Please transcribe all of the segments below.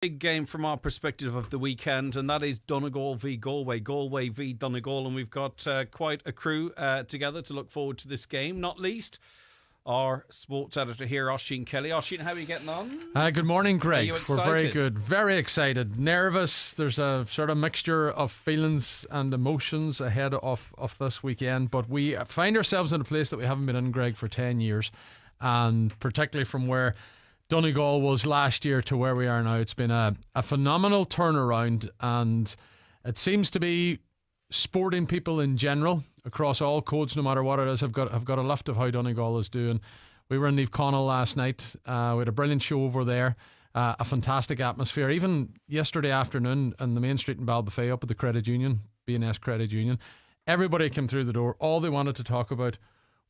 Big game from our perspective of the weekend, and that is Donegal v Galway, Galway v Donegal, and we've got quite a crew together to look forward to this game, not least our sports editor here, Oisin Kelly. Oisin, how are you getting on? Good morning, Greg. Are you excited? We're very good, very excited, nervous. There's a sort of mixture of feelings and emotions ahead of this weekend, but we find ourselves in a place that we haven't been in, Greg, for 10 years, and particularly from where Donegal was last year to where we are now. It's been a phenomenal turnaround, and it seems to be sporting people in general across all codes, no matter what it is, have got a lift of how Donegal is doing. We were in Neve Connell last night. We had a brilliant show over there, a fantastic atmosphere. Even yesterday afternoon on the main street in Balbuffet up at the Credit Union, B&S Credit Union, everybody came through the door. All they wanted to talk about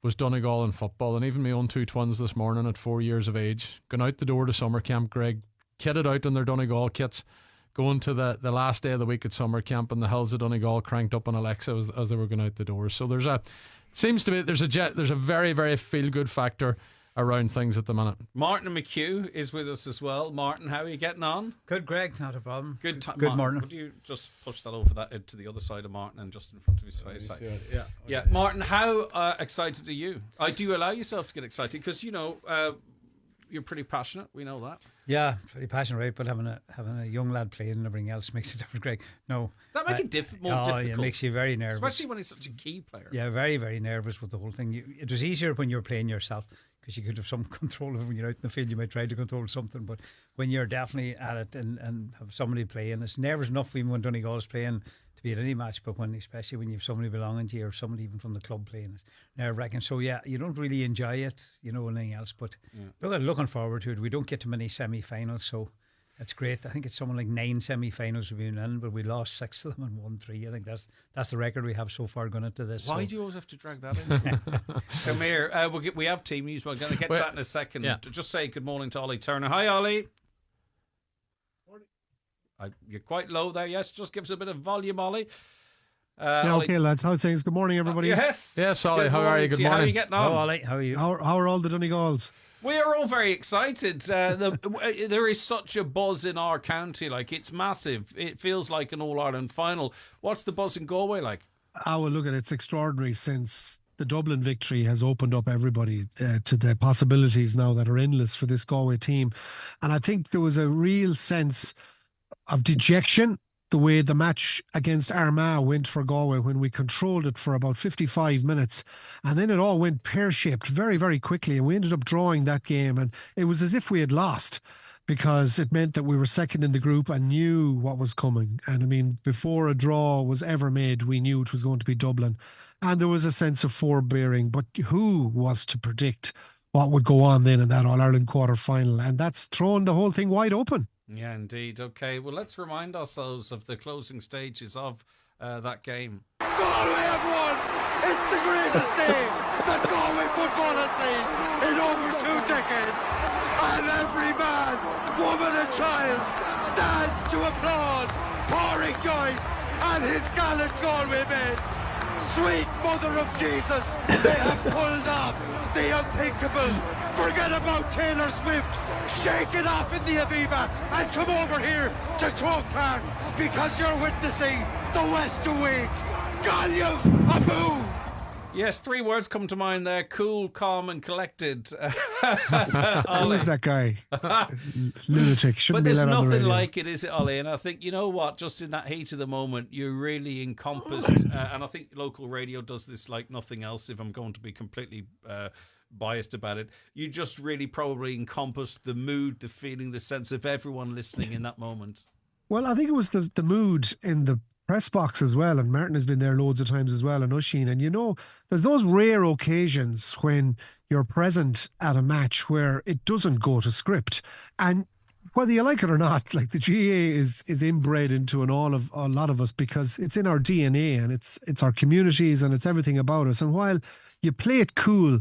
was Donegal and football. And even my own two twins this morning at 4 years of age, going out the door to summer camp, Greg, kitted out in their Donegal kits, going to the last day of the week at summer camp, and the hills of Donegal cranked up on Alexa as they were going out the doors. So there's a very, very feel good factor around things at the minute. Martin McHugh is with us as well. Martin, how are you getting on? Good, Greg, not a problem. Good Martin, morning. Would you just push that over that to the other side of Martin and just in front of his face? Yeah. Martin, how excited are you? Do you allow yourself to get excited? Because you're pretty passionate. We know that. Yeah, pretty passionate, right? But having a young lad playing and everything else makes it different, Greg. No, does that make it more difficult? Yeah, it makes you very nervous, especially when he's such a key player. Yeah, very, very nervous with the whole thing. It was easier when you were playing yourself, because you could have some control of it. When you're out in the field, you might try to control something, but when you're definitely at it and have somebody playing, it's nervous enough even when Donegal's playing to be at any match, but especially when you have somebody belonging to you or somebody even from the club playing, it's nerve-wracking. So yeah, you don't really enjoy it, anything else, but looking forward to it. We don't get to many semi-finals, so it's great. I think it's something like 9 semi-finals we've been in, but we lost 6 of them and won 3. I think that's the record we have so far going into this. Why do you always have to drag that in? Come here. We have team news. We're going to get to that in a second. Yeah. Just say good morning to Ollie Turner. Hi, Ollie. You're quite low there. Yes, just give us a bit of volume, Ollie. Ollie. Okay, lads. How's things? Good morning, everybody. Yes, Ollie. How are you? Good morning. How are you getting on? Hello, Ollie. How are you? How are all the Donegals? We are all very excited. There is such a buzz in our county. Like, it's massive. It feels like an All-Ireland final. What's the buzz in Galway like? Well, look, it's extraordinary since the Dublin victory has opened up everybody to the possibilities now that are endless for this Galway team. And I think there was a real sense of dejection the way the match against Armagh went for Galway when we controlled it for about 55 minutes, and then it all went pear-shaped very, very quickly, and we ended up drawing that game, and it was as if we had lost, because it meant that we were second in the group and knew what was coming. And I mean, before a draw was ever made, we knew it was going to be Dublin, and there was a sense of forbearing, but who was to predict what would go on then in that All-Ireland quarter-final? And that's thrown the whole thing wide open. Yeah, indeed. Okay, well, let's remind ourselves of the closing stages of that game. Galway have won! It's the greatest day that Galway football has seen in over 2 decades. And every man, woman and child stands to applaud Pádraig Joyce and his gallant Galway men. Sweet mother of Jesus, they have pulled off the unthinkable. Forget about Taylor Swift. Shake it off in the Aviva and come over here to Croke Park, because you're witnessing the West Awake. Galway Abu. Yes, 3 words come to mind there: cool, calm and collected. Who is that guy? Lunatic. Shouldn't but there's be let on the nothing radio. like it, is it, Ollie? And I think, you know what, just in that heat of the moment, you really encompassed, and I think local radio does this like nothing else, if I'm going to be completely biased about it. You just really probably encompassed the mood, the feeling, the sense of everyone listening in that moment. Well, I think it was the mood in the press box as well, and Martin has been there loads of times as well, and Oisin, and there's those rare occasions when you're present at a match where it doesn't go to script, and whether you like it or not, like, the GA is inbred into a lot of us, because it's in our DNA, and it's our communities, and it's everything about us. And while you play it cool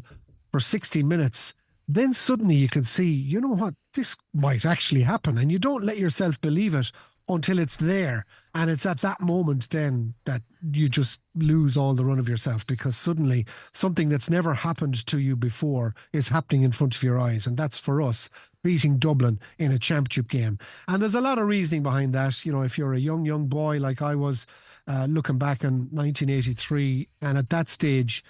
for 60 minutes, then suddenly you can see, you know what, this might actually happen, and you don't let yourself believe it until it's there. And it's at that moment then that you just lose all the run of yourself, because suddenly something that's never happened to you before is happening in front of your eyes. And that's, for us, beating Dublin in a championship game. And there's a lot of reasoning behind that. You know, if you're a young boy like I was, looking back in 1983, and at that stage,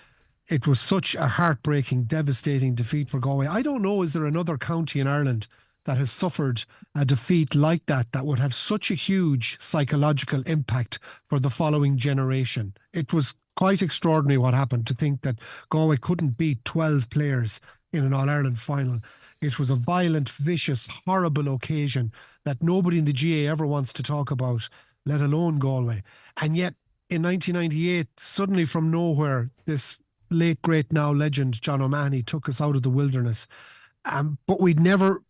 it was such a heartbreaking, devastating defeat for Galway. I don't know, is there another county in Ireland that has suffered a defeat like that would have such a huge psychological impact for the following generation? It was quite extraordinary what happened, to think that Galway couldn't beat 12 players in an All-Ireland final. It was a violent, vicious, horrible occasion that nobody in the GA ever wants to talk about, let alone Galway. And yet, in 1998, suddenly from nowhere, this late, great now legend, John O'Mahony, took us out of the wilderness. But we'd never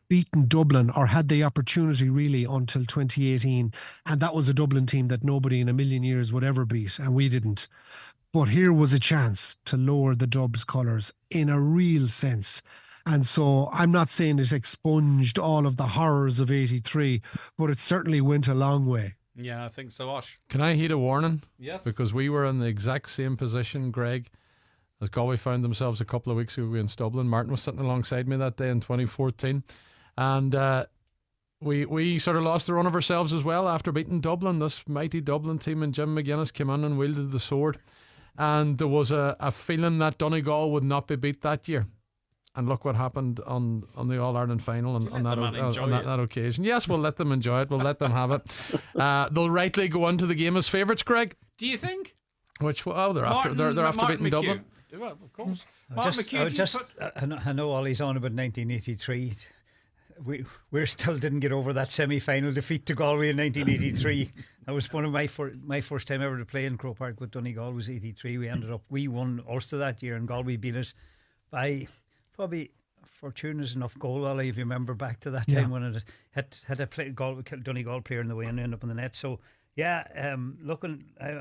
beaten Dublin, or had the opportunity really, until 2018. And that was a Dublin team that nobody in a million years would ever beat, and we didn't. But here was a chance to lower the Dubs colours in a real sense. And so I'm not saying it expunged all of the horrors of 83, but it certainly went a long way. Yeah, I think so, Osh. Can I heed a warning? Yes. Because we were in the exact same position, Greg, as Galway found themselves a couple of weeks ago against Dublin. Martin was sitting alongside me that day in 2014. And we sort of lost the run of ourselves as well after beating Dublin. This mighty Dublin team, and Jim McGuinness came in and wielded the sword. And there was a feeling that Donegal would not be beat that year. And look what happened on the All-Ireland final on that occasion. Yes, we'll let them enjoy it. We'll let them have it. They'll rightly go into the game as favourites, Greg. Do you think? They're after beating Dublin. Well, of course. I know Ollie's on about 1983. We still didn't get over that semi-final defeat to Galway in 1983. That was one of my first time ever to play in Croke Park with Donegal was 83. We won Ulster that year, and Galway beat us by probably fortuitous enough goal, Ollie, if you remember back to that time when it had a Donegal player in the way and ended up in the net. So I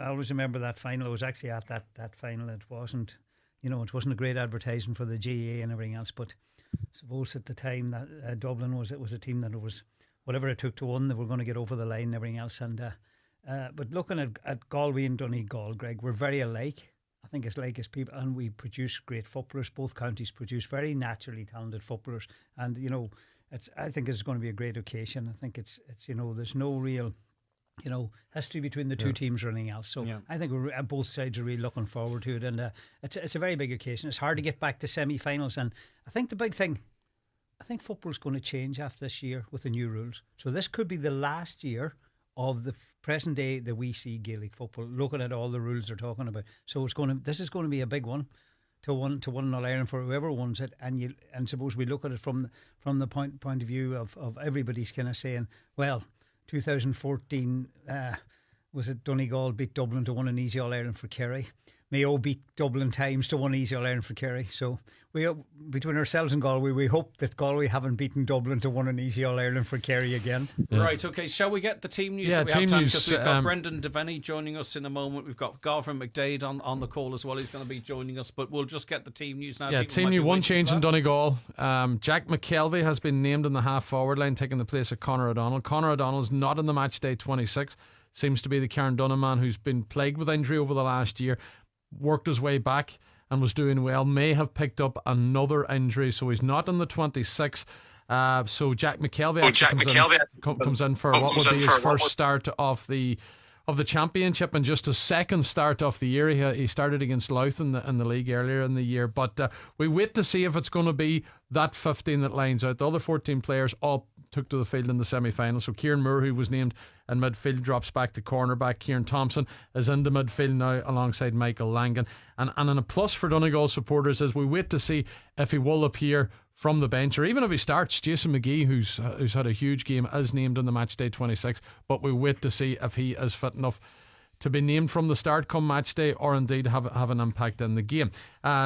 always remember that final. I was actually at that final. It wasn't a great advertising for the GAA and everything else, but I suppose at the time that Dublin was a team that was, whatever it took to win, they were going to get over the line and everything else. And but looking at Galway and Donegal, Greg, we're very alike. I think it's like as people, and we produce great footballers. Both counties produce very naturally talented footballers, and I think it's going to be a great occasion. I think it's there's no real history between the two teams or anything else. So I think both sides are really looking forward to it, and it's a very big occasion. It's hard to get back to semi-finals, and I think the big thing, I think football's going to change after this year with the new rules. So this could be the last year of the present day that we see Gaelic football, looking at all the rules they're talking about. So this is going to be a big one to win All Ireland for whoever wins it. And suppose we look at it from the point of view of everybody's kind of saying, well, 2014 was it Donegal beat Dublin to win an easy All Ireland for Kerry. Mayo beat Dublin times to win easy All Ireland for Kerry. So between ourselves and Galway, we hope that Galway haven't beaten Dublin to win an easy All Ireland for Kerry again. Yeah. Right, okay, shall we get the team news? Yeah, that we team have time? news. Because we've got Brendan Devenney joining us in a moment. We've got Garvin McDade on the call as well. He's going to be joining us, but we'll just get the team news now. Yeah, team news, one change in Donegal. Jack McKelvey has been named in the half-forward line, taking the place of Conor O'Donnell. Conor O'Donnell is not in the match day 26. Seems to be the Karen Dunham man who's been plagued with injury over the last year. Worked his way back and was doing well. May have picked up another injury, so he's not in the 26. So Jack McKelvey comes in for what would be his first start of the championship and just his second start of the year. He started against Louth in the league earlier in the year, but we wait to see if it's going to be that 15 that lines out. The other 14 players all took to the field in the semi-final. So Kieran Moore, who was named in midfield, drops back to cornerback. Kieran Thompson is into midfield now alongside Michael Langan. And a plus for Donegal supporters is we wait to see if he will appear from the bench, or even if he starts. Jason McGee, who's had a huge game, is named in the match day 26, but we wait to see if he is fit enough to be named from the start come match day, or indeed have an impact in the game.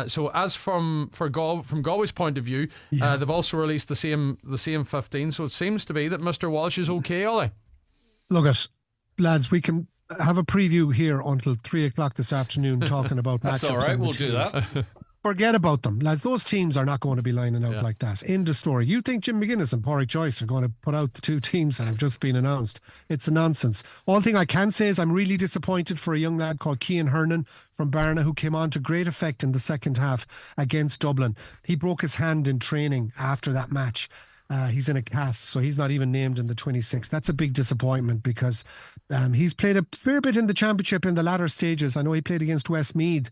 So as from Galway's point of view, they've also released the same 15. So it seems to be that Mr. Walsh is okay, Ollie. Look lads, we can have a preview here until 3 o'clock this afternoon talking about That's matchups. all right, we'll do that. Forget about them, lads. Those teams are not going to be lining out like that. End of story. You think Jim McGuinness and Pádraig Joyce are going to put out the two teams that have just been announced? It's a nonsense. All thing I can say is I'm really disappointed for a young lad called Cian Hernan from Barna, who came on to great effect in the second half against Dublin. He broke his hand in training after that match. He's in a cast, so he's not even named in the 26. That's a big disappointment because he's played a fair bit in the championship in the latter stages. I know he played against Westmeath.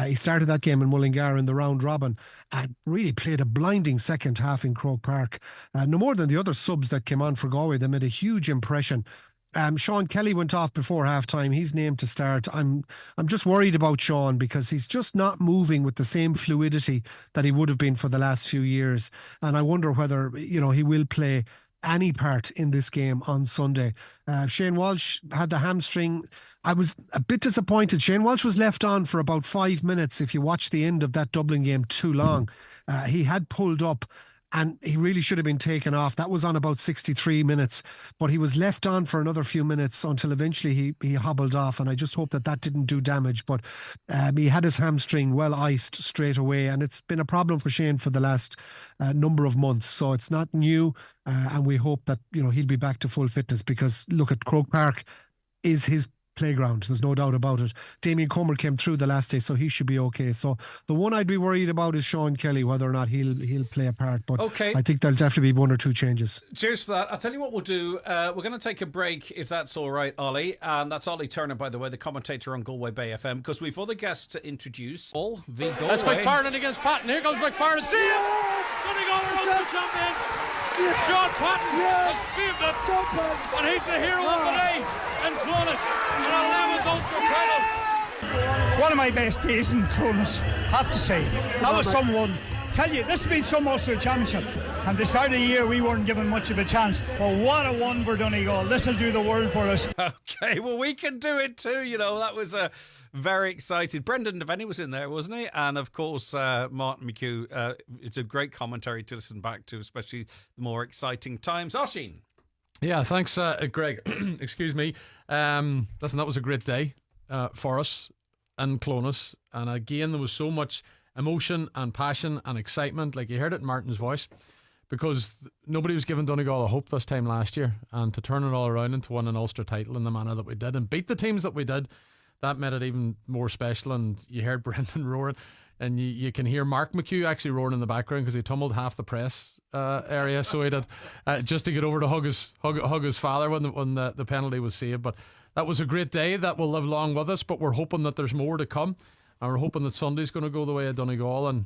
He started that game in Mullingar in the round robin and really played a blinding second half in Croke Park. No more than the other subs that came on for Galway. They made a huge impression. Sean Kelly went off before half time. He's named to start. I'm just worried about Sean because he's just not moving with the same fluidity that he would have been for the last few years. And I wonder whether, he will play any part in this game on Sunday. Shane Walsh had the hamstring. I was a bit disappointed. Shane Walsh was left on for about 5 minutes. If you watch the end of that Dublin game too long, he had pulled up and he really should have been taken off. That was on about 63 minutes, but he was left on for another few minutes until eventually he hobbled off, and I just hope that didn't do damage. But he had his hamstring well iced straight away, and it's been a problem for Shane for the last number of months, so it's not new, and we hope that he'll be back to full fitness, because look, at Croke Park is his playground, there's no doubt about it. Damien Comer came through the last day, so he should be okay. So the one I'd be worried about is Sean Kelly, whether or not he'll play a part, but I think there'll definitely be one or two changes. Cheers for that. I'll tell you what we'll do. We're going to take a break, if that's all right, Ollie, and that's Ollie Turner, by the way, the commentator on Galway Bay FM, because we've other guests to introduce. Donegal V Galway. That's McFarlane against Patton. Here goes McFarlane. See him! Donegal are the champions. Yes. John Patton has saved it, and he's the hero of the day in Clonus, and 11 Ulster title. One of my best days in Clonus, have to say. That was someone. Tell you, this has been some Ulster Championship, and the start of the year we weren't given much of a chance. But what a one for Donegal. This will do the world for us. Okay, well, we can do it too. That was very excited. Brendan Devenney was in there, wasn't he? And of course, Martin McHugh. It's a great commentary to listen back to, especially the more exciting times. Oisin. Yeah, thanks, Greg. Excuse me. Listen, that was a great day for us in Clonus, and again there was so much emotion and passion and excitement. Like you heard it in Martin's voice, because nobody was giving Donegal a hope this time last year, and to turn it all around and to win an Ulster title in the manner that we did and beat the teams that we did, that made it even more special. And you heard Brendan roaring, and you can hear Mark McHugh actually roaring in the background because he tumbled half the press area, so he did, just to get over to hug his father when the penalty was saved. But that was a great day that will live long with us, but we're hoping that there's more to come, and we're hoping that Sunday's going to go the way of Donegal. And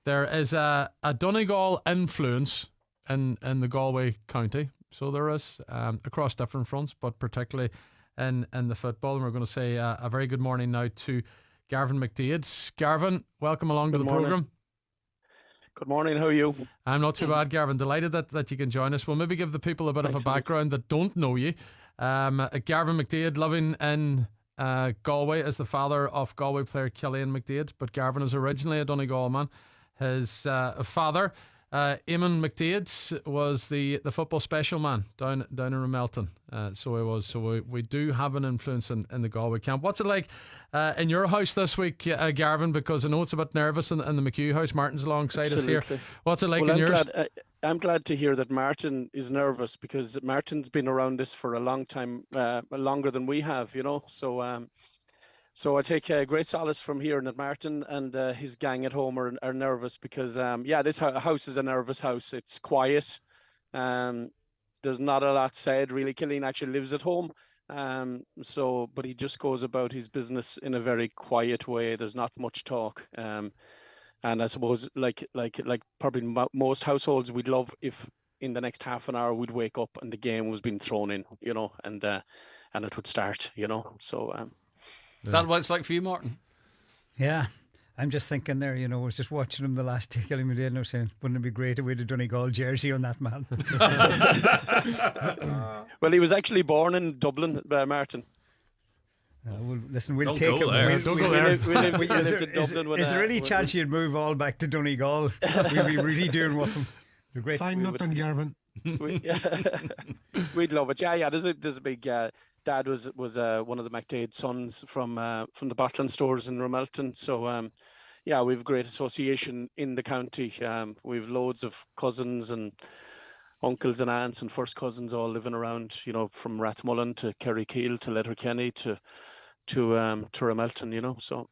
there is a Donegal influence in the Galway county, so there is, across different fronts, but particularly in the football. And we're going to say a very good morning now to Garvan McDaid. Garvan, welcome along to the programme. Good morning, how are you? I'm not too bad, Garvan. Delighted that you can join us. We'll maybe give the people a bit of a background that don't know you. Garvan McDaid, living in Galway, is the father of Galway player Killian McDaid, but Garvan is originally a Donegal man. His father, Eamon McDaid, was the football special man down in Ramelton. So he was. So we do have an influence in the Galway camp. What's it like in your house this week, Garvan? Because I know it's a bit nervous in the McHugh house. Martin's alongside Absolutely. us here. What's it like in yours? I'm glad to hear that Martin is nervous, because Martin's been around this for a long time, longer than we have, So I take great solace from hearing that Martin and his gang at home are nervous, because this house is a nervous house. It's quiet. There's not a lot said really. Killian actually lives at home, but he just goes about his business in a very quiet way. There's not much talk. And I suppose, like probably most households, we'd love if in the next half an hour we'd wake up and the game was being thrown in, and it would start, So. Is that what it's like for you, Martin? Yeah, I'm just thinking there, I was just watching him the last day, Kelly McDaid, and I was saying, wouldn't it be great if we had a Donegal jersey on that man? Well, he was actually born in Dublin, Martin. Well, listen, we'll Don't take go him. there. We'll, Don't we'll, go there. Is there any chance you'd move all back to Donegal? We'd be really doing with them. Great. Sign nothing, Garvan. We'd love it. Yeah. There's a big. Dad was one of the McDaid sons from the bottling stores in Ramelton. So yeah, we've great association in the county. We've loads of cousins and uncles and aunts and first cousins all living around, you know, from Rathmullen to Kerrykeele to Letterkenny to Ramelton, you know. So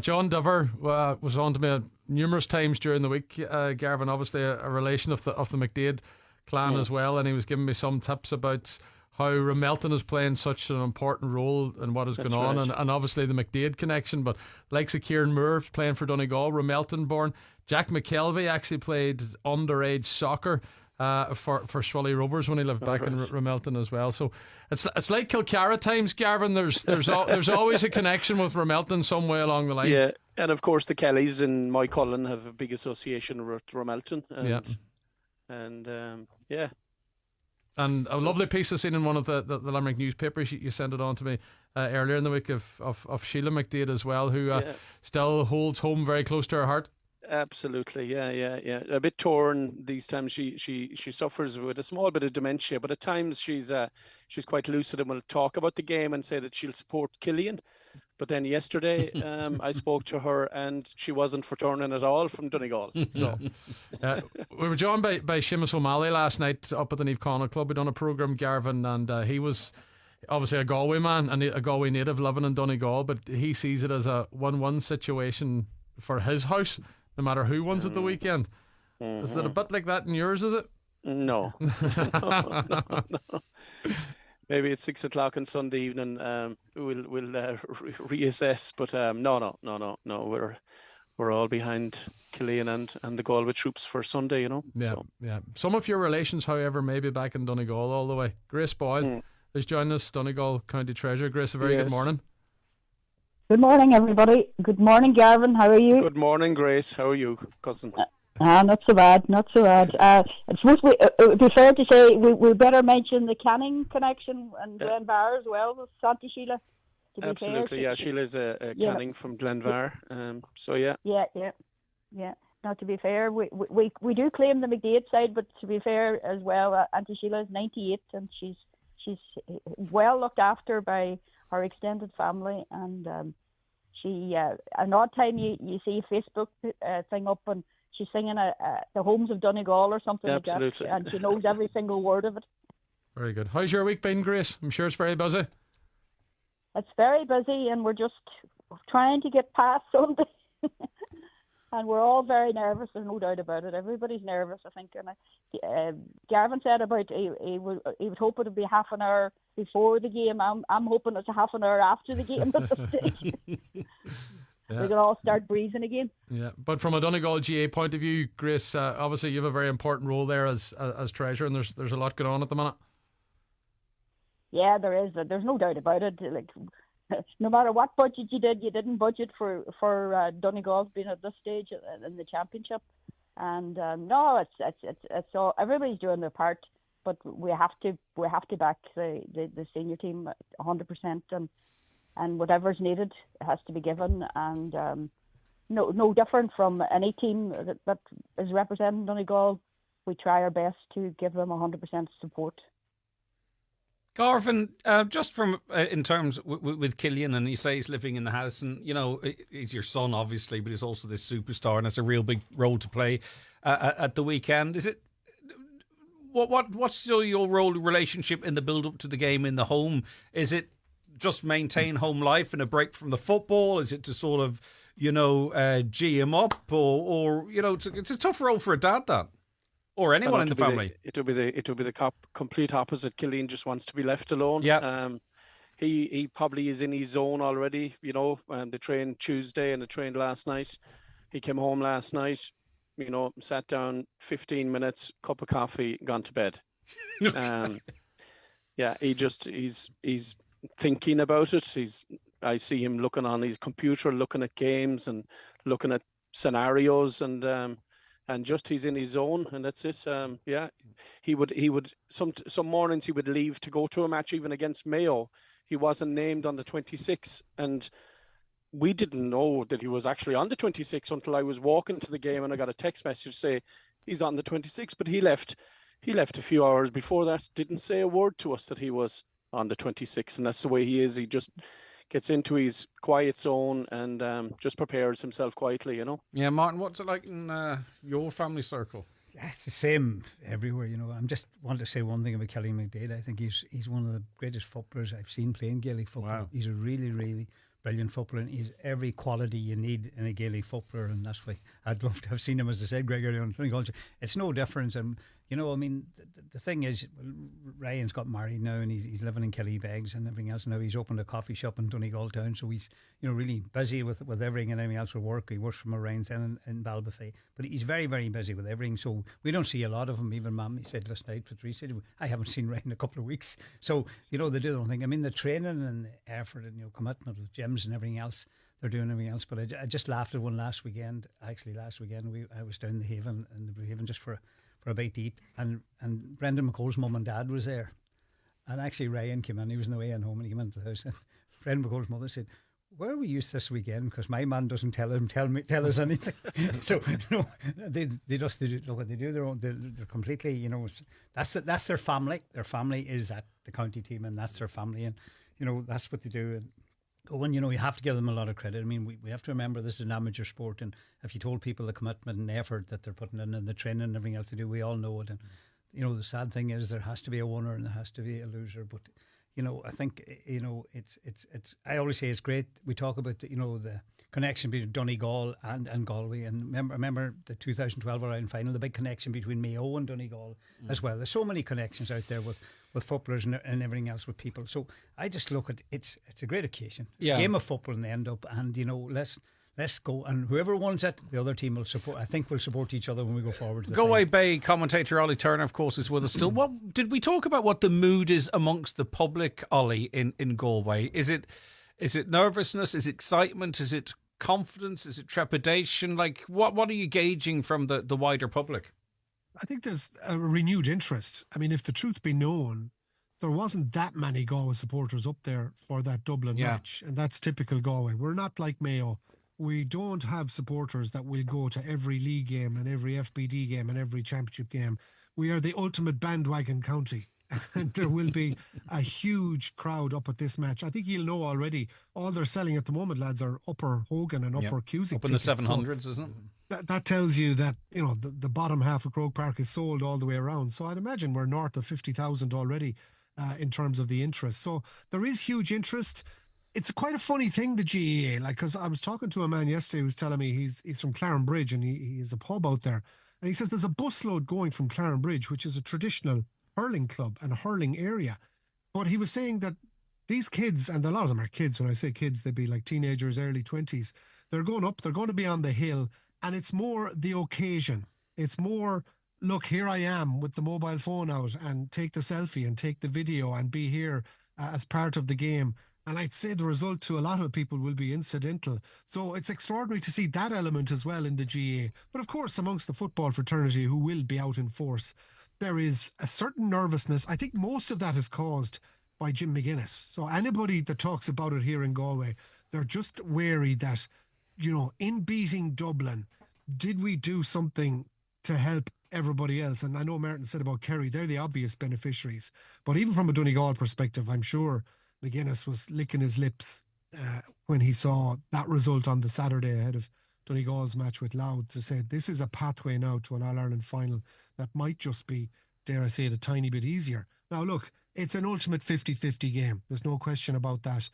John Dover was on to me numerous times during the week. Garvin, obviously a relation of the McDade clan as well, and he was giving me some tips about how Ramelton is playing such an important role in what is going on, and obviously the McDade connection. But likes of Kieran Moore playing for Donegal, Ramelton born. Jack McKelvey actually played underage soccer for Swilly Rovers when he lived back in Ramelton as well. So it's like Kilcara times, Garvin. There's always a connection with Ramelton some way along the line. Yeah, and of course the Kellys in Moycullen have a big association with Ramelton. And a lovely piece I seen in one of the Limerick newspapers. You sent it on to me earlier in the week of Sheila McDade as well, who still holds home very close to her heart. Absolutely, yeah. A bit torn these times. She suffers with a small bit of dementia, but at times she's quite lucid and will talk about the game and say that she'll support Killian. But then yesterday, I spoke to her and she wasn't for turning at all from Donegal. So we were joined by Seamus O'Malley last night up at the Neve Connaught Club. We'd done a programme, Garvin, and he was obviously a Galway man and a Galway native living in Donegal, but he sees it as a 1-1 situation for his house, no matter who wins at the weekend. Is it a bit like that in yours, is it? No. No. Maybe at 6 o'clock on Sunday evening, we'll reassess. But no. We're all behind Killian and the Galway troops for Sunday, you know. Yeah. Some of your relations, however, may be back in Donegal all the way. Grace Boyle is joining us, Donegal County Treasurer. Grace, a very good morning. Good morning, everybody. Good morning, Garvin. How are you? Good morning, Grace. How are you, cousin? Not so bad. It's supposed to be, it would be fair to say we better mention the Canning connection and Glenvar as well with Santa Sheila. Absolutely, yeah. Sheila's a Canning from Glenvar. So yeah. Yeah. Now, to be fair, we do claim the McDade side, but to be fair as well, Auntie Sheila is 98 and she's well looked after by her extended family, and she an odd time you see a Facebook thing up and she's singing the Homes of Donegal or something like that, and she knows every single word of it. Very good. How's your week been, Grace? I'm sure it's very busy. It's very busy, and we're just trying to get past Sunday. And we're all very nervous, there's no doubt about it. Everybody's nervous, I think. And Gavin said about he would hope it would be half an hour before the game. I'm hoping it's a half an hour after the game at this stage. We can all start breathing again. Yeah, but from a Donegal GA point of view, Grace, obviously you have a very important role there as treasurer, and there's a lot going on at the minute. Yeah, there is. There's no doubt about it. Like, no matter what budget you did, you didn't budget for Donegal being at this stage in the championship. And no, it's all, everybody's doing their part, but we have to back the senior team 100%, and whatever's needed has to be given. And no different from any team that is representing Donegal. We try our best to give them 100% support. Garvin, just from in terms with Killian, and you say he's living in the house, and you know he's your son, obviously, but he's also this superstar, and it's a real big role to play at the weekend. Is it what's your role relationship in the build up to the game in the home? Is it just maintain home life and a break from the football? Is it to sort of G him up, or it's a tough role for a dad, that. Or anyone in the family. It would be the complete opposite. Killian just wants to be left alone. Yeah. He probably is in his zone already. And they trained Tuesday and they trained last night. He came home last night. Sat down 15 minutes, cup of coffee, gone to bed. He's thinking about it. I see him looking on his computer, looking at games and looking at scenarios, and just he's in his zone, and that's it. He would some mornings he would leave to go to a match even against Mayo. He wasn't named on the 26, and we didn't know that he was actually on the 26 until I was walking to the game and I got a text message say he's on the 26. But he left a few hours before that. Didn't say a word to us that he was on the 26, and that's the way he is. gets into his quiet zone and just prepares himself quietly, you know. Yeah, Martin, what's it like in your family circle? Yeah, it's the same everywhere, you know. I'm just want to say one thing about Kelly McDade. I think he's one of the greatest footballers I've seen playing Gaelic football. Wow. He's a really, really brilliant footballer, and he's every quality you need in a Gaelic footballer, and that's why I'd love to have seen him, as I said, Gregory, on Donegal. It's no difference, and you know, I mean, the thing is, Ryan's got married now, and he's living in Kellybegs and everything else. Now he's opened a coffee shop in Donegal town, so he's, you know, really busy with everything and everything else with work. He works from Ryan's in Balbuffet, but he's very, very busy with everything. So we don't see a lot of him. Even Mum, he said last night, Patrice said, I haven't seen Ryan in a couple of weeks. So you know, they do their own thing. I mean, the training and the effort and, you know, commitment with gyms and everything else. They're doing everything else, but I just laughed at one last weekend. Actually, last weekend I was down the Haven in the Blue Haven just for a bite to eat, and Brendan McCall's mum and dad was there, and actually Ryan came in. He was on the way in home, and he came into the house, and Brendan McCall's mother said, "Where were you this weekend? Because my man doesn't tell us anything." So you know, they just do what they do. They're completely, you know, that's their family. Their family is at the county team, and that's their family, and you know, that's what they do. And you know, you have to give them a lot of credit. I mean, we have to remember this is an amateur sport, and if you told people the commitment and effort that they're putting in and the training and everything else they do, we all know it. And you know, the sad thing is there has to be a winner and there has to be a loser. But you know, I think, you know, it's I always say it's great. We talk about the, you know, the connection between Donegal and Galway, and remember the 2012 Ireland final, the big connection between Mayo and Donegal as well. There's so many connections out there with footballers and everything else with people. So I just look at it's a great occasion. It's a game of football in the end up, and you know, let's go, and whoever wins it, the other team will support. I think we'll support each other when we go forward. Galway Bay commentator Ollie Turner, of course, is with us still. What did we talk about? What the mood is amongst the public, Ollie, in Galway? Is it nervousness? Is it excitement? Is it confidence? Is it trepidation? Like what are you gauging from the wider public? I think there's a renewed interest. I mean, if the truth be known, there wasn't that many Galway supporters up there for that Dublin match, and that's typical Galway. We're not like Mayo. We don't have supporters that will go to every league game and every FBD game and every championship game. We are the ultimate bandwagon county, and there will be a huge crowd up at this match. I think you'll know already, all they're selling at the moment, lads, are Upper Hogan and Upper Cusick up in tickets. the 700s, isn't it? That tells you that, you know, the bottom half of Croke Park is sold all the way around. So I'd imagine we're north of 50,000 already in terms of the interest. So there is huge interest. It's quite a funny thing, the GAA, like, because I was talking to a man yesterday who was telling me he's from Clarenbridge, and he's a pub out there, and he says there's a busload going from Clarenbridge, which is a traditional hurling club and a hurling area. But he was saying that these kids, and a lot of them are kids, when I say kids, they'd be like teenagers, early 20s, they're going up, they're going to be on the hill, and it's more the occasion. It's more, look, here I am with the mobile phone out, and take the selfie and take the video and be here as part of the game. And I'd say the result to a lot of people will be incidental. So it's extraordinary to see that element as well in the GAA. But of course, amongst the football fraternity who will be out in force, there is a certain nervousness. I think most of that is caused by Jim McGuinness. So anybody that talks about it here in Galway, they're just wary that, you know, in beating Dublin, did we do something to help everybody else? And I know Martin said about Kerry, they're the obvious beneficiaries. But even from a Donegal perspective, I'm sure McGuinness was licking his lips when he saw that result on the Saturday ahead of Donegal's match with Louth, to say this is a pathway now to an All-Ireland final that might just be, dare I say it, a tiny bit easier. Now look, it's an ultimate 50-50 game. There's no question about that.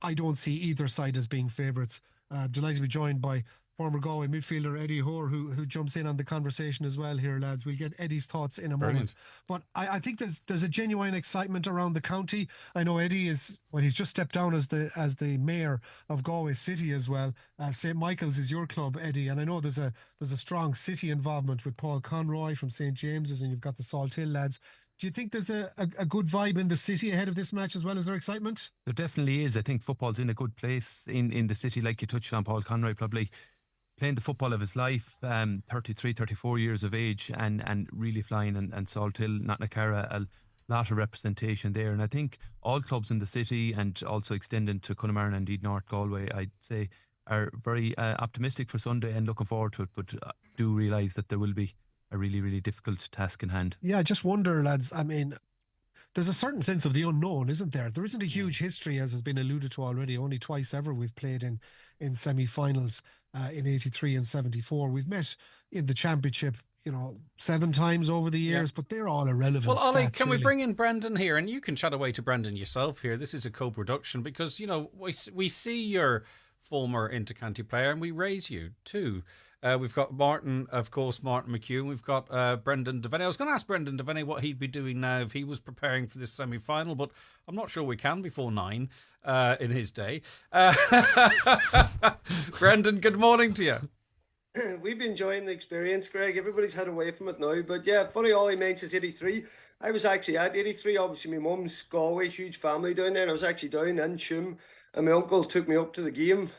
I don't see either side as being favourites. Delighted to be joined by former Galway midfielder Eddie Hoare, who jumps in on the conversation as well here, lads. We'll get Eddie's thoughts in a moment. But I think there's a genuine excitement around the county. I know Eddie he's just stepped down as the mayor of Galway City as well. St. Michael's is your club, Eddie, and I know there's a strong city involvement with Paul Conroy from St. James's, and you've got the Salt Hill lads. Do you think there's a good vibe in the city ahead of this match as well? Is there excitement? There definitely is. I think football's in a good place in the city, like you touched on. Paul Conroy probably playing the football of his life, 33, 34 years of age, and really flying, and Salt Hill, Knocknacarra, a lot of representation there. And I think all clubs in the city, and also extending to Connemara and indeed North Galway, I'd say, are very optimistic for Sunday and looking forward to it, but do realise that there will be a really, really difficult task in hand. Yeah, I just wonder, lads, I mean, there's a certain sense of the unknown, isn't there? There isn't a huge history, as has been alluded to already. Only twice ever we've played in semi-finals, in 83 and 74. We've met in the championship, 7 times over the years, but they're all irrelevant. Well, Ollie, stats, can we really. bring in Brendan here? And you can chat away to Brendan yourself here. This is a co-production because, we see your former intercounty player and we raise you too. We've got Martin McHugh, and we've got Brendan Devenney. I was going to ask Brendan Devenney what he'd be doing now if he was preparing for this semi-final, but I'm not sure we can before 9 in his day. Brendan, good morning to you. We've been enjoying the experience, Greg. Everybody's had away from it now. But yeah, funny Ollie mentions 83. I was actually at 83. Obviously, my mum's Galway, huge family down there. And I was actually down in Tuam. And my uncle took me up to the game.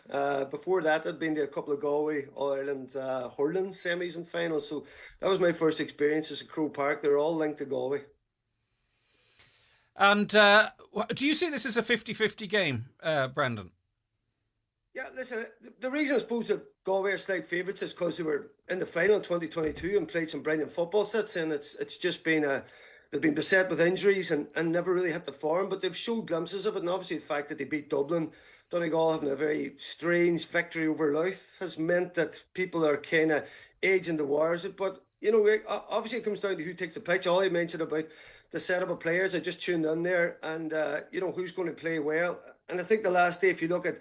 Before that, I'd been to a couple of Galway All-Ireland hurling semis and finals. So that was my first experiences at Crow Park. They're all linked to Galway. And do you see this as a 50-50 game, Brendan? Yeah, listen, the reason I suppose that Galway are slight favourites is because they were in the final in 2022 and played some brilliant football sets, and it's just been they've been beset with injuries and never really hit the form, but they've showed glimpses of it, and obviously the fact that they beat Dublin, Donegal having a very strange victory over Louth has meant that people are kind of aging towards it, but obviously it comes down to who takes the pitch. Ollie mentioned about the setup of players. I just tuned in there, and who's going to play well, and I think the last day, if you look at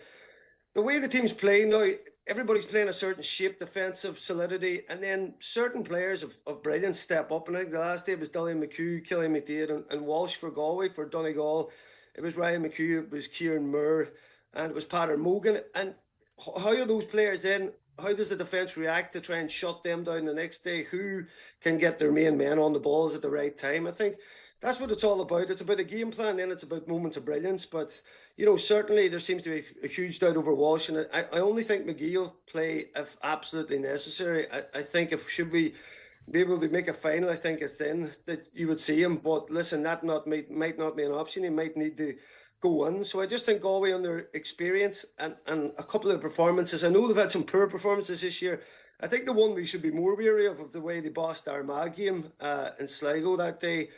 the way the team's playing now, everybody's playing a certain shape, defensive solidity, and then certain players of brilliance step up. And I think the last day it was Dillian McHugh, Killian McDade, and Walsh for Galway. For Donegal, it was Ryan McHugh, it was Kieran Moore, and it was Pater Mogan. And how are those players then? How does the defence react to try and shut them down the next day? Who can get their main men on the balls at the right time? I think that's what it's all about. It's about a game plan, then it's about moments of brilliance. But, certainly there seems to be a huge doubt over Walsh. And I only think McGee will play if absolutely necessary. I think if should we be able to make a final, I think it's then that you would see him. But listen, that might not be an option. He might need to go in. So I just think Galway, on their experience and a couple of performances, I know they've had some poor performances this year. I think the one we should be more wary of the way they bossed Armagh game in Sligo that day.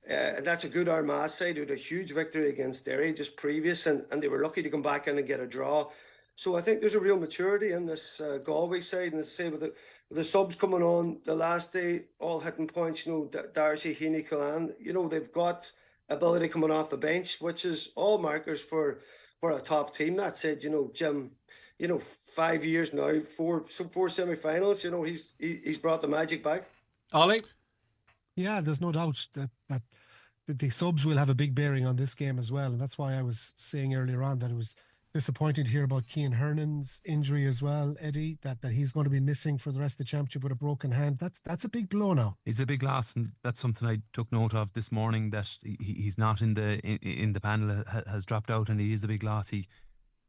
And that's a good Armagh side who had a huge victory against Derry just previous, and they were lucky to come back in and get a draw. So I think there's a real maturity in this Galway side, and as I say, with the subs coming on the last day, all hitting points, Darcy, Heaney, Callan, they've got ability coming off the bench, which is all markers for a top team. That said, Jim, 5 years now, four semi-finals, he's brought the magic back. Ollie? Yeah, there's no doubt that the subs will have a big bearing on this game as well. And that's why I was saying earlier on that it was disappointing to hear about Cian Hernan's injury as well, Eddie, that he's going to be missing for the rest of the championship with a broken hand. That's a big blow now. It's a big loss, and that's something I took note of this morning, that he's not in the panel, has dropped out, and he is a big loss.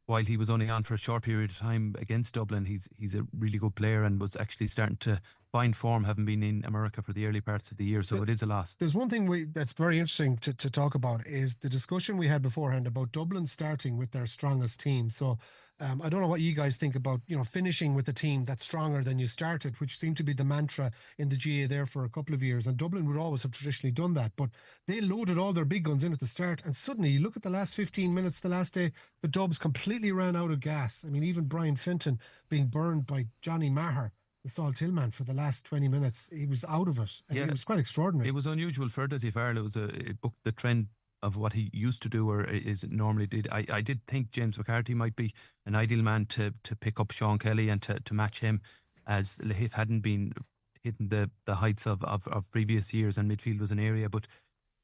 While he was only on for a short period of time against Dublin, he's a really good player and was actually starting to find form, having been in America for the early parts of the year. So it is a loss. There's one thing that's very interesting to talk about is the discussion we had beforehand about Dublin starting with their strongest team. So I don't know what you guys think about, finishing with a team that's stronger than you started, which seemed to be the mantra in the GA there for a couple of years. And Dublin would always have traditionally done that. But they loaded all their big guns in at the start. And suddenly you look at the last 15 minutes, the last day, the Dubs completely ran out of gas. I mean, even Brian Finton being burned by Johnny Maher, the Salt Hill man, for the last 20 minutes. He was out of it. And it was quite extraordinary. It was unusual for Dessie Farrell. It booked the trend of what he used to do, or is normally did. I did think James McCarthy might be an ideal man to pick up Sean Kelly and to match him, as Lahiff hadn't been hitting the heights of previous years, and midfield was an area. But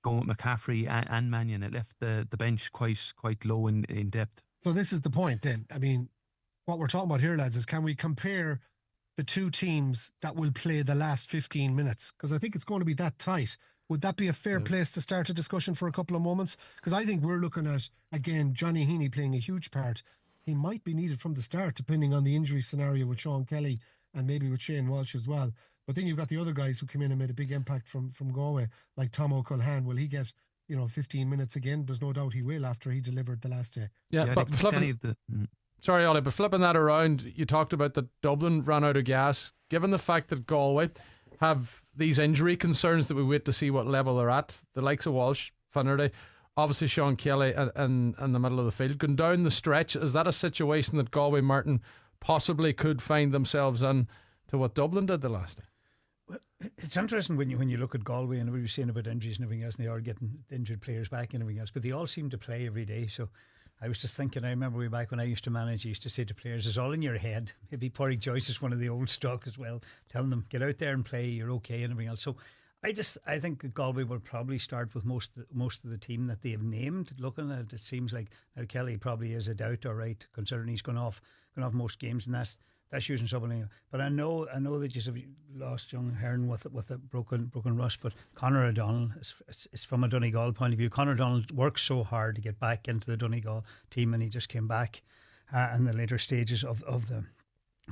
going with McCaffrey and Mannion, it left the bench quite low in depth. So this is the point then. I mean, what we're talking about here, lads, is can we compare the two teams that will play the last 15 minutes? Because I think it's going to be that tight. Would that be a fair place to start a discussion for a couple of moments? Because I think we're looking at, again, Johnny Heaney playing a huge part. He might be needed from the start, depending on the injury scenario with Sean Kelly and maybe with Shane Walsh as well. But then you've got the other guys who came in and made a big impact from Galway, like Tom O'Culhan. Will he get 15 minutes again? There's no doubt he will after he delivered the last day. Yeah, but sorry, Ollie, but flipping that around, you talked about that Dublin ran out of gas. Given the fact that Galway have these injury concerns that we wait to see what level they're at, the likes of Walsh Finnerty. Obviously Sean Kelly in the middle of the field. Going down the stretch, is that a situation that Galway, Martin, possibly could find themselves in to what Dublin did the last day? Well, it's interesting when you look at Galway, and we were saying about injuries and everything else, and they are getting injured players back and everything else, but they all seem to play every day. So I was just thinking, I remember way back when I used to manage, I used to say to players, it's all in your head. Maybe Pádraig Joyce is one of the old stock as well, telling them, get out there and play, you're okay and everything else. So I think that Galway will probably start with most of the team that they have named. Looking at it, it seems like now Kelly probably is a doubt, all right, considering he's gone off most games, and that's using something. But I know that you have lost young Hearn with a broken rust. But Conor O'Donnell is from a Donegal point of view. Conor O'Donnell worked so hard to get back into the Donegal team, and he just came back in the later stages of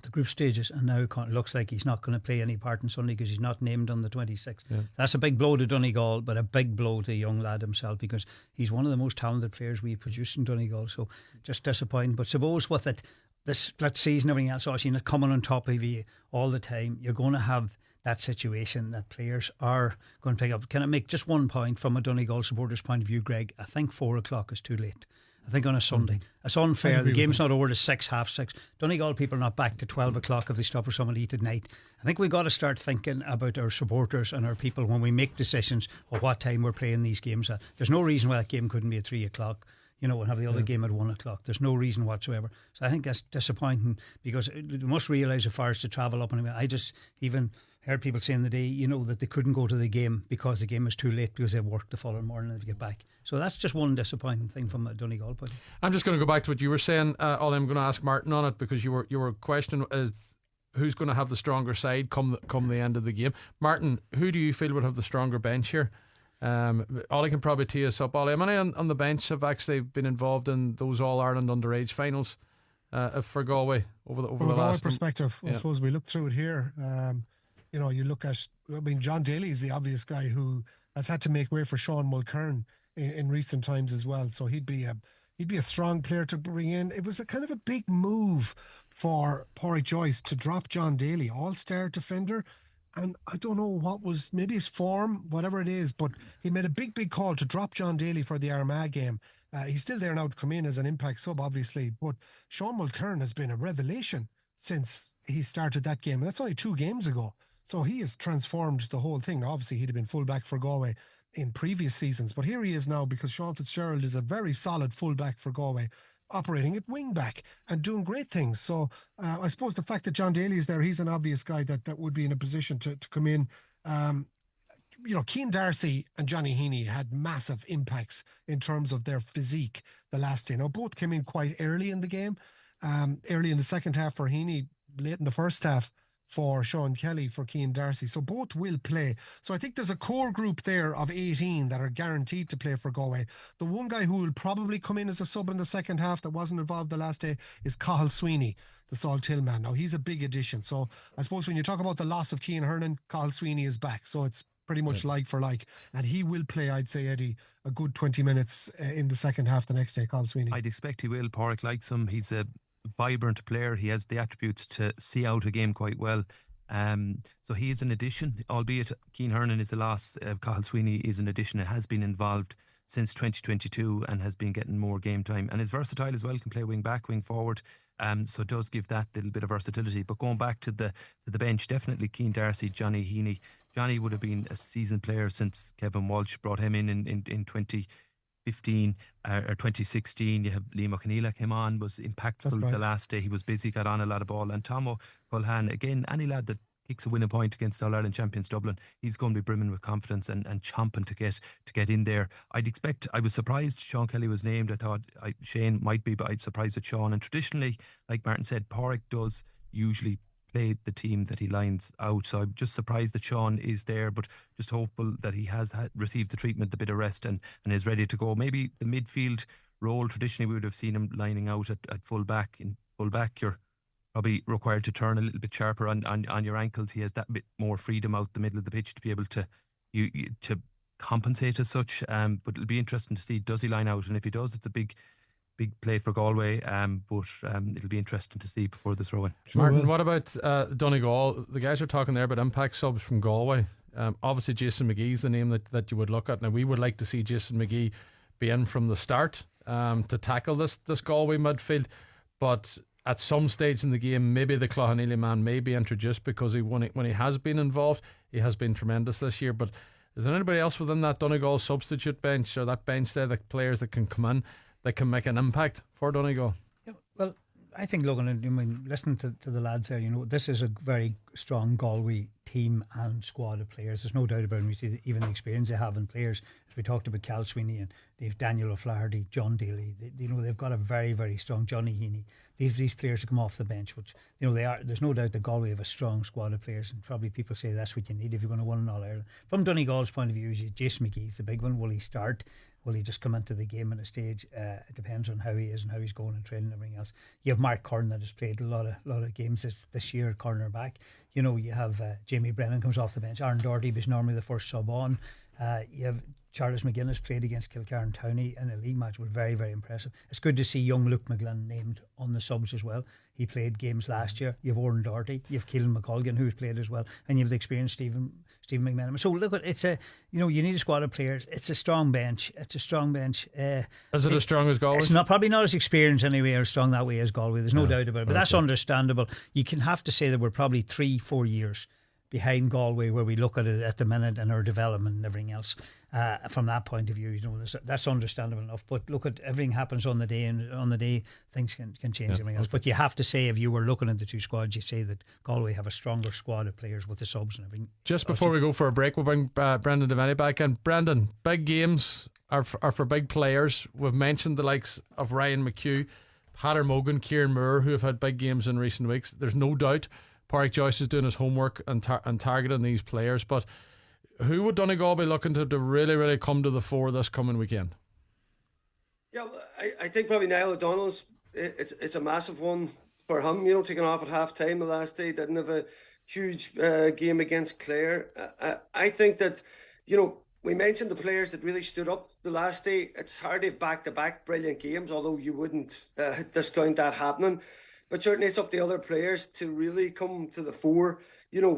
the group stages, and now it looks like he's not going to play any part on Sunday because he's not named on the 26th. Yeah. That's a big blow to Donegal, but a big blow to the young lad himself, because he's one of the most talented players we've produced in Donegal. So just disappointing. But suppose with it, the split season, everything else, also not coming on top of you all the time, you're going to have that situation that players are going to pick up. Can I make just 1 point from a Donegal supporter's point of view, Greg? I think 4 o'clock is too late. I think on a Sunday. It's unfair. The game's not over to 6, half 6. Donegal people are not back to 12 o'clock if they stop for something to eat at night. I think we've got to start thinking about our supporters and our people when we make decisions of what time we're playing these games at. There's no reason why that game couldn't be at 3 o'clock. And have the other game at 1 o'clock. There's no reason whatsoever. So I think that's disappointing, because you must realise how far it's to travel up. And I just even heard people saying the day, that they couldn't go to the game because the game was too late because they worked the following morning and they get back. So that's just one disappointing thing from a Donegal point. I'm just going to go back to what you were saying, Ollie. I'm going to ask Martin on it, because you were questioning is who's going to have the stronger side come the end of the game. Martin, who do you feel would have the stronger bench here? Ollie can probably tee us up. Ollie, how many on the bench have actually been involved in those All-Ireland underage finals for Galway over the last? From a Galway perspective, I suppose we look through it here. You look at, John Daly is the obvious guy who has had to make way for Sean Mulcairn in recent times as well. So he'd be a strong player to bring in. It was a kind of a big move for Pádraig Joyce to drop John Daly, all-star defender. And I don't know what was, maybe his form, whatever it is, but he made a big call to drop John Daly for the Armagh game. He's still there now to come in as an impact sub, obviously, but Sean Mulcairn has been a revelation since he started that game, and that's only 2 games ago. So he has transformed the whole thing. Now, obviously, he'd have been fullback for Galway in previous seasons, but here he is now, because Sean Fitzgerald is a very solid fullback for Galway, operating at wing back and doing great things. So I suppose the fact that John Daly is there, he's an obvious guy that would be in a position to come in. Cian Darcy and Johnny Heaney had massive impacts in terms of their physique the last day. Now, both came in quite early in the game, early in the second half for Heaney, late in the first half for Sean Kelly, for Cian Darcy. So both will play. So I think there's a core group there of 18 that are guaranteed to play for Galway. The one guy who will probably come in as a sub in the second half that wasn't involved the last day is Cathal Sweeney, the Salt Hill man. Now, he's a big addition. So I suppose when you talk about the loss of Cian Hernan, Cathal Sweeney is back. So it's pretty much like for like. And he will play, I'd say, Eddie, a good 20 minutes in the second half the next day, Cathal Sweeney. I'd expect he will. Pádraig likes him. He's a vibrant player. He has the attributes to see out a game quite well. So he is an addition, albeit Cian Hernan is a loss. Cathal Sweeney is an addition. It has been involved since 2022 and has been getting more game time, and is versatile as well, can play wing back, wing forward. So it does give that little bit of versatility. But going back to the bench, definitely Cian Darcy, Johnny Heaney. Johnny would have been a seasoned player since Kevin Walsh brought him in 2015 or 2016. You have Liam O'Keneally came on, was impactful the last day. He was busy, got on a lot of ball. And Tomo Culhan, again, any lad that kicks a winning point against All-Ireland champions Dublin, he's going to be brimming with confidence and chomping to get in there. I was surprised Sean Kelly was named. I thought Shane might be, but I'm surprised at Sean. And traditionally, like Martin said, Pádraig does usually play the team that he lines out. So I'm just surprised that Sean is there, but just hopeful that he has received the treatment, the bit of rest, and is ready to go. Maybe the midfield role, traditionally we would have seen him lining out at full back. In full back, you're probably required to turn a little bit sharper on your ankles. He has that bit more freedom out the middle of the pitch to be able to compensate as such. But it'll be interesting to see, does he line out? And if he does, it's a big play for Galway, but it'll be interesting to see before the throw-in. Martin, what about Donegal? The guys are talking there about impact subs from Galway. Obviously, Jason McGee's the name that you would look at. Now, we would like to see Jason McGee be in from the start to tackle this Galway midfield, but at some stage in the game, maybe the Cloughanilly man may be introduced, because when he has been involved, he has been tremendous this year. But is there anybody else within that Donegal substitute bench, or that bench there, the players that can come in that can make an impact for Donegal? Yeah, well, I think looking at, listening to the lads there, this is a very strong Galway team and squad of players. There's no doubt about it. We see even the experience they have in players. As we talked about Cal Sweeney, and they've Daniel O'Flaherty, John Daly. They've got a very, very strong Johnny Heaney. These players to come off the bench, which they are. There's no doubt that Galway have a strong squad of players, and probably people say that's what you need if you're going to win an All Ireland. From Donegal's point of view, Jason McGee's the big one. Will he start? Will he just come into the game at a stage? It depends on how he is and how he's going and training and everything else. You have Mark Curran that has played a lot of games this year, cornerback. You have Jamie Brennan comes off the bench. Aaron Doherty was normally the first sub on. You have Charles McGuinness played against Kilcarn Towney in the league match, was very, very impressive. It's good to see young Luke McGlynn named on the subs as well. He played games last year. You have Oran Doherty, you have Keelan McColgan who's played as well, and you have the experienced Stephen McMenamin. So look, it's you need a squad of players. It's a strong bench. Is it as strong as Galway? It's probably not as experienced anyway or strong that way as Galway. There's no doubt about it, but that's understandable. You can have to say that we're probably 3-4 years behind Galway where we look at it at the minute and our development and everything else. From that point of view, that's understandable enough. But look, at everything happens on the day, and on the day things can change everything else. But you have to say, if you were looking at the two squads, you say that Galway have a stronger squad of players with the subs and everything. Just before we go for a break, we'll bring Brendan Devenney back in. Brendan, big games are for big players. We've mentioned the likes of Ryan McHugh, Peadar Mogan, Kieran Moore, who have had big games in recent weeks. There's no doubt Pádraig Joyce is doing his homework and targeting these players, but who would Donegal be looking to really, really come to the fore this coming weekend? Yeah, well, I think probably Niall O'Donnell's, it's a massive one for him, taking off at half time the last day. Didn't have a huge game against Clare. I think that, we mentioned the players that really stood up the last day. It's hard to have back-to-back brilliant games, although you wouldn't discount that happening. But certainly it's up to other players to really come to the fore.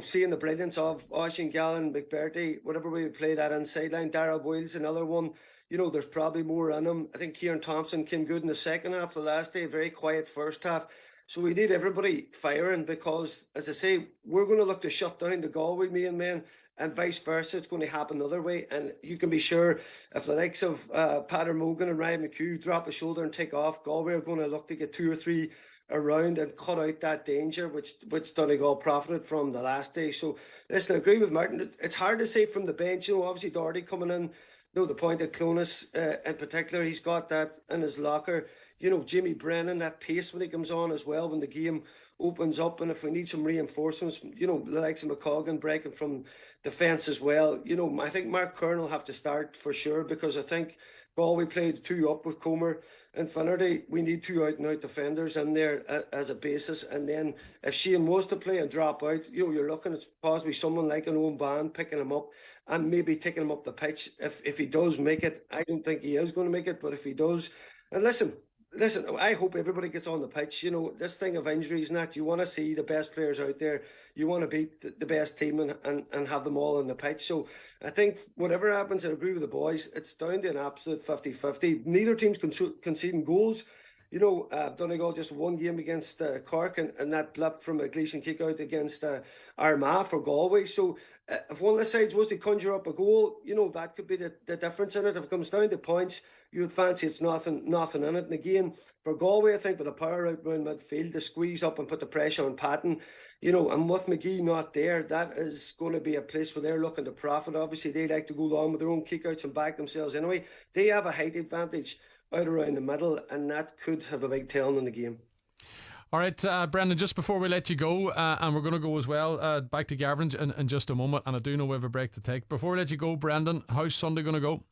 Seeing the brilliance of Oisin Kelly, McBurdy, whatever way we play that inside line. Darragh Boyle's another one. There's probably more in him. I think Kieran Thompson came good in the second half the last day, very quiet first half. So we need everybody firing, because, as I say, we're going to look to shut down the Galway main men, and vice versa. It's going to happen the other way. And you can be sure if the likes of Peadar Mogan and Ryan McHugh drop a shoulder and take off, Galway are going to look to get 2 or 3 around and cut out that danger which Donegal profited from the last day. So listen, I agree with Martin. It's hard to say from the bench. Obviously Doherty coming in, the point of Clonus in particular, he's got that in his locker. Jamie Brennan, that pace when he comes on as well when the game opens up, and if we need some reinforcements, the likes of McColgan breaking from defence as well. I think Mark Curran will have to start for sure, because I think Galway played 2 up with Comer and Finnerty. We need 2 out-and-out defenders in there as a basis. And then if Shane was to play and drop out, you're looking at possibly someone like an Owen Band picking him up and maybe taking him up the pitch. If he does make it, I don't think he is going to make it, but if he does, and listen, I hope everybody gets on the pitch. This thing of injuries and that, you want to see the best players out there. You want to beat the best team and have them all on the pitch. So I think whatever happens, I agree with the boys. It's down to an absolute 50-50. Neither team's conceding goals. Donegal just one game against Cork, and that blip from a Gleeson kick out against Armagh for Galway. So if one of the sides was to conjure up a goal, that could be the difference in it. If it comes down to points, you would fancy it's nothing in it. And again, for Galway, I think with the power out round midfield, to squeeze up and put the pressure on Patton, and with McGee not there, that is going to be a place where they're looking to profit. Obviously, they like to go long with their own kickouts and back themselves anyway. They have a height advantage out around the middle, and that could have a big telling in the game. All right, Brendan, just before we let you go, and we're going to go as well back to Gavin in just a moment, and I do know we have a break to take. Before we let you go, Brendan, how's Sunday going to go?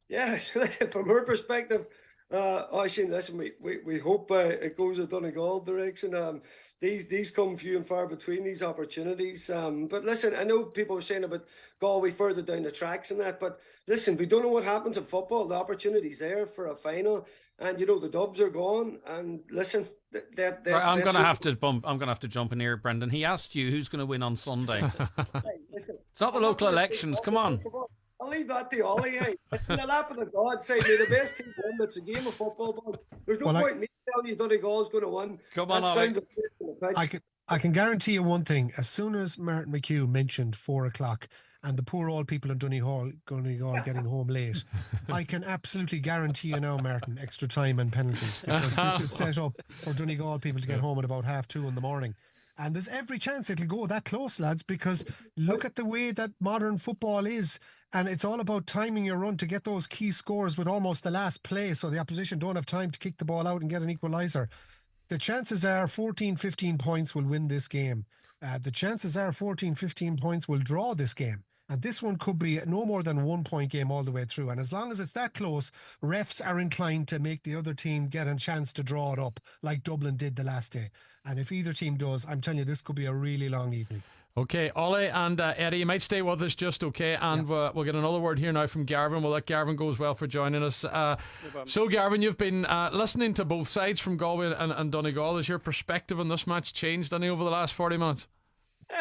Yeah, from her perspective, Oisin, listen, we hope it goes a Donegal direction. These come few and far between, these opportunities. But listen, I know people are saying about Galway further down the tracks and that, but listen, we don't know what happens in football. The opportunity's there for a final, and the Dubs are gone. And listen, I'm going to have to jump in here, Brendan. He asked you who's going to win on Sunday. Hey, listen, It's not the local elections. Come on. I'll leave that to Ollie. Hey, it's in the lap of the God. Say, may the best team win. It's a game of football, but there's no point in me telling you Donegal's going to win. Come on, That's Ollie. down to the pitch. I can guarantee you one thing. As soon as Martin McHugh mentioned 4 o'clock and the poor old people in Donegal getting home late, I can absolutely guarantee you now, Martin, extra time and penalties, because this is set up for Donegal people to get home at about 2:30 in the morning. And there's every chance it'll go that close, lads, because look at the way that modern football is. And it's all about timing your run to get those key scores with almost the last play, so the opposition don't have time to kick the ball out and get an equaliser. The chances are 14, 15 points will win this game. The chances are 14, 15 points will draw this game. And this one could be no more than a 1 point game all the way through. And as long as it's that close, refs are inclined to make the other team get a chance to draw it up, like Dublin did the last day. And if either team does, I'm telling you, this could be a really long evening. Okay, Ollie and Eddie, you might stay with us just okay, and we'll get another word here now from Garvin. We'll let Garvin go as well for joining us. So Garvin, you've been listening to both sides from Galway and Donegal. Has your perspective on this match changed any over the last 40 minutes?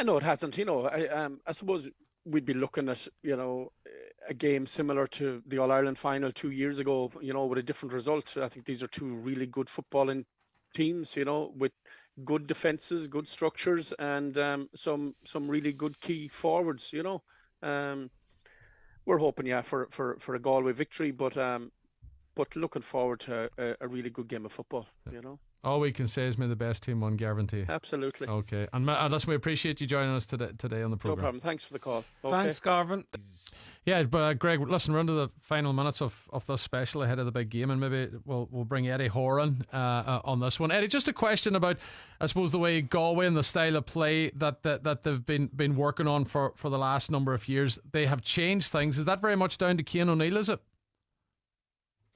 No, it hasn't. I suppose we'd be looking at a game similar to the All-Ireland final 2 years ago, with a different result. I think these are two really good footballing teams, with good defences, good structures, and some really good key forwards. We're hoping, for a Galway victory, but looking forward to a really good game of football. All we can say is may the best team win, guarantee. Absolutely. Okay, and listen, we appreciate you joining us today on the programme. No problem. Thanks for the call. Okay. Thanks, Garvin. Yeah, but Greg, listen, we're into the final minutes of this special ahead of the big game, and maybe we'll bring Eddie Hoare on this one. Eddie, just a question about, I suppose, the way Galway and the style of play that they've been working on for the last number of years. They have changed things. Is that very much down to Cian O'Neill, is it?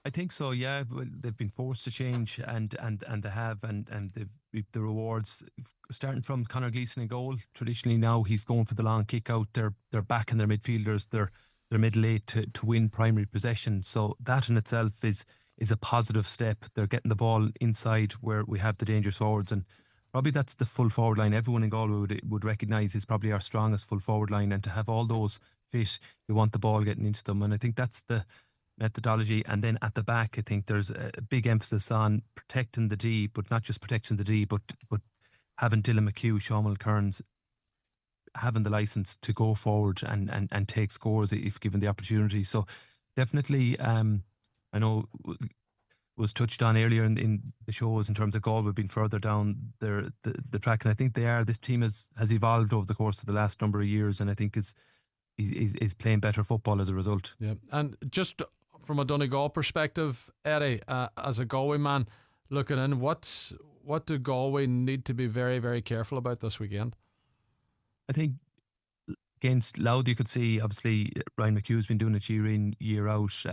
I think so, yeah. Well, they've been forced to change, and they have, and they've reaped the rewards. Starting from Conor Gleeson in goal, traditionally now he's going for the long kick out. They're backing their midfielders, their middle eight to win primary possession. So that in itself is a positive step. They're getting the ball inside where we have the dangerous forwards, and probably that's the full forward line. Everyone in Galway would recognise is probably our strongest full forward line, and to have all those fit, you want the ball getting into them, and I think that's the methodology. And then at the back, I think there's a big emphasis on protecting the D, but not just protecting the D, but having Dylan McHugh, Sean Kearns having the licence to go forward and take scores if given the opportunity. So definitely, I know was touched on earlier in the shows in terms of Galway being further down the track, and I think this team has evolved over the course of the last number of years, and I think is playing better football as a result. Yeah, and just from a Donegal perspective, Eddie, as a Galway man looking in, what do Galway need to be very, very careful about this weekend? I think against Louth, you could see obviously Ryan McHugh's been doing it year in, year out,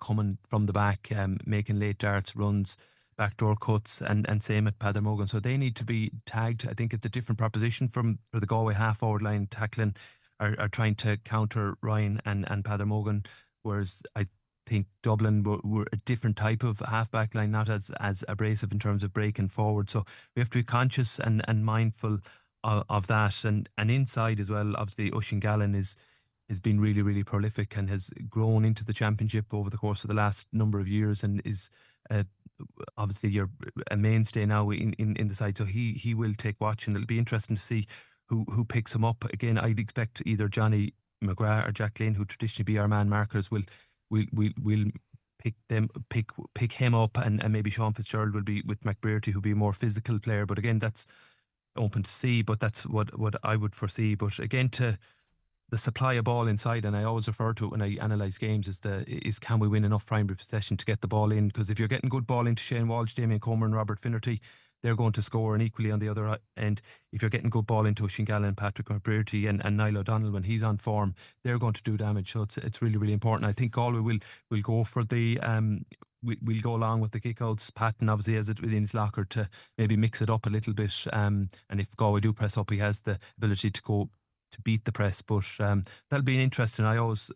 coming from the back, making late darts, runs, backdoor cuts, and same at Peadar Mogan. So they need to be tagged. I think it's a different proposition for the Galway half forward line tackling, are trying to counter Ryan and Peadar Mogan, whereas I think Dublin were a different type of half-back line, not as abrasive in terms of breaking forward. So we have to be conscious and mindful of that. And inside as well, obviously Oisin Kelly has been really, really prolific and has grown into the championship over the course of the last number of years, and is obviously a mainstay now in the side. So he will take watch, and it'll be interesting to see who picks him up. Again, I'd expect either Johnny McGrath or Jack Lane, who traditionally be our man markers, will pick him up, and maybe Sean Fitzgerald will be with McBrearty, who'll be a more physical player. But again, that's open to see, but that's what I would foresee. But again, to the supply of ball inside, and I always refer to it when I analyse games, is can we win enough primary possession to get the ball in? Because if you're getting good ball into Shane Walsh, Damien Comer and Robert Finnerty, they're going to score, and equally on the other end, if you're getting good ball into Oisin Kelly and Patrick McBrearty and Niall O'Donnell when he's on form, they're going to do damage. So it's really, really important. I think Galway will go for the we'll go along with the kickouts. Patton obviously has it within his locker to maybe mix it up a little bit. And if Galway do press up, he has the ability to go to beat the press. But that'll be interesting. I always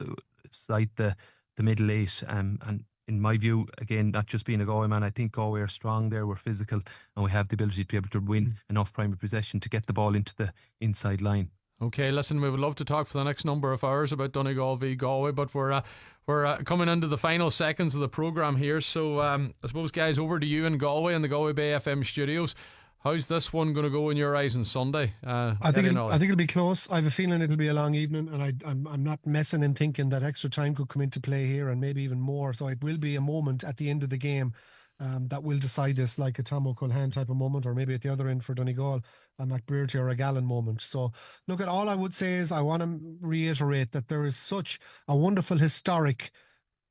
cite the middle eight. And in my view, again, not just being a Galway man, I think Galway are strong there. We're physical, and we have the ability to be able to win enough primary possession to get the ball into the inside line. Okay, listen, we would love to talk for the next number of hours about Donegal v Galway, but we're coming into the final seconds of the programme here. So I suppose, guys, over to you in Galway in the Galway Bay FM studios. How's this one going to go in your eyes on Sunday? I think it'll be close. I have a feeling it'll be a long evening, and I'm not messing and thinking that extra time could come into play here, and maybe even more. So it will be a moment at the end of the game that will decide this, like a Tom O'Culhan type of moment, or maybe at the other end for Donegal, a McBrearty or a Gallen moment. So look, at all I would say is I want to reiterate that there is such a wonderful historic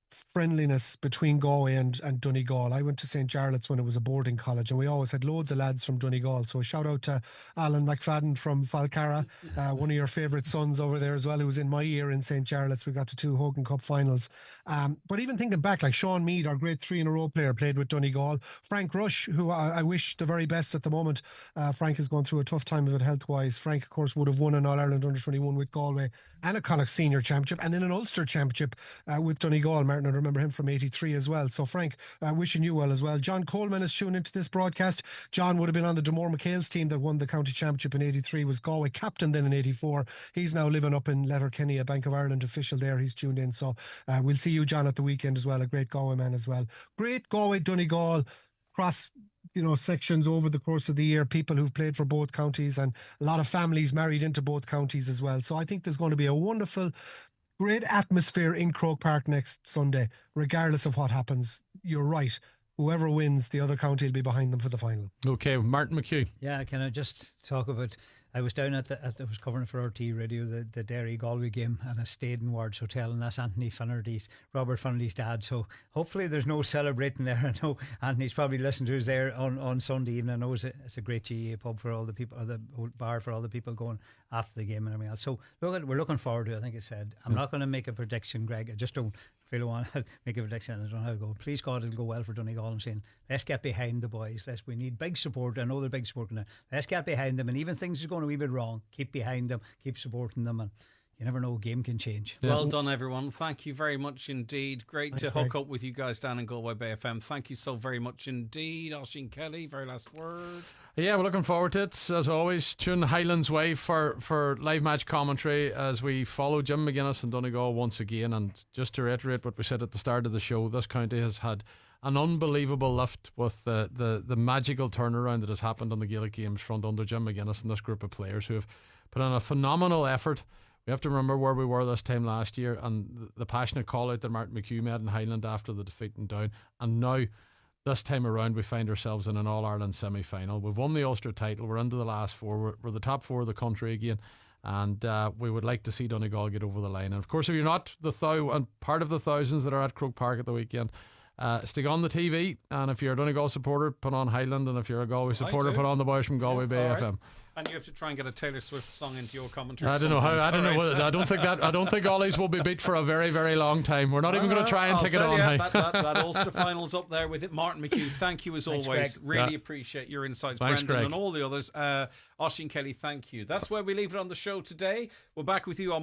friendliness between Galway and Donegal. I went to St. Jarlath's when it was a boarding college, and we always had loads of lads from Donegal. So a shout out to Alan McFadden from Falcarra, one of your favourite sons over there as well, who was in my year in St. Jarlath's. We got to 2 Hogan Cup finals. But even thinking back, like Sean Mead, our great 3-in-a-row player, played with Donegal. Frank Rush, who I wish the very best at the moment. Frank is going through a tough time of it health-wise. Frank, of course, would have won an All-Ireland Under-21 with Galway and a Connacht Senior Championship, and then an Ulster Championship with Donegal. Martin, I remember him from 83 as well. So Frank, wishing you well as well. John Coleman is tuned into this broadcast. John would have been on the Damore McHale's team that won the county championship in 83, was Galway captain then in 84. He's now living up in Letterkenny, a Bank of Ireland official there. He's tuned in. So we'll see you, John, at the weekend as well. A great Galway man as well. Great Galway, Donegal, cross sections over the course of the year, people who've played for both counties, and a lot of families married into both counties as well. So I think there's going to be a wonderful, great atmosphere in Croke Park next Sunday, regardless of what happens. You're right. Whoever wins, the other county will be behind them for the final. Okay, Martin McHugh. Yeah, can I just talk about, I was down I was covering for RT Radio the Derry Galway game, and I stayed in Ward's Hotel, and that's Robert Finnerty's dad. So hopefully there's no celebrating there. I know Anthony's probably listening to us there on Sunday evening. I know it's a great GA pub for all the people, or the bar for all the people going after the game and everything else. So we're looking forward to it. I think I said I'm not going to make a prediction, Greg. I just don't feel I want to make a prediction. I don't know how to go. Please God, it'll go well for Donegal. I'm saying let's get behind the boys. We need big support. I know they're big support now. Let's get behind them, and even things are going a wee bit wrong, keep behind them, keep supporting them, and you never know, a game can change. Well done, everyone. Thank you very much indeed. Great to hook up with you guys down in Galway Bay FM. Thank you so very much indeed. Oisin Kelly, very last word. Yeah, we're looking forward to it. As always, tune Highland's way for live match commentary as we follow Jim McGuinness and Donegal once again. And just to reiterate what we said at the start of the show, this county has had an unbelievable lift with the magical turnaround that has happened on the Gaelic Games front under Jim McGuinness and this group of players who have put in a phenomenal effort. We have to remember where we were this time last year, and the passionate call out that Martin McHugh made in Highland after the defeat in Down. And now, this time around, we find ourselves in an All-Ireland semi-final. We've won the Ulster title. We're into the last 4. We're the top 4 of the country again. And we would like to see Donegal get over the line. And of course, if you're not part of the thousands that are at Croke Park at the weekend, stick on the TV, and if you're a Donegal supporter, put on Highland, and if you're a Galway supporter, put on the boys from Galway Bay FM. And you have to try and get a Taylor Swift song into your commentary. I don't know how. I don't think Ollie's will be beat for a very, very long time. We're not even going to try and take it on. That Ulster final's up there with it. Martin McHugh, thank you as always. Greg. Really appreciate your insights. Thanks, Brendan, Greg. and all the others. Oisin Kelly, thank you. That's where we leave it on the show today. We're back with you on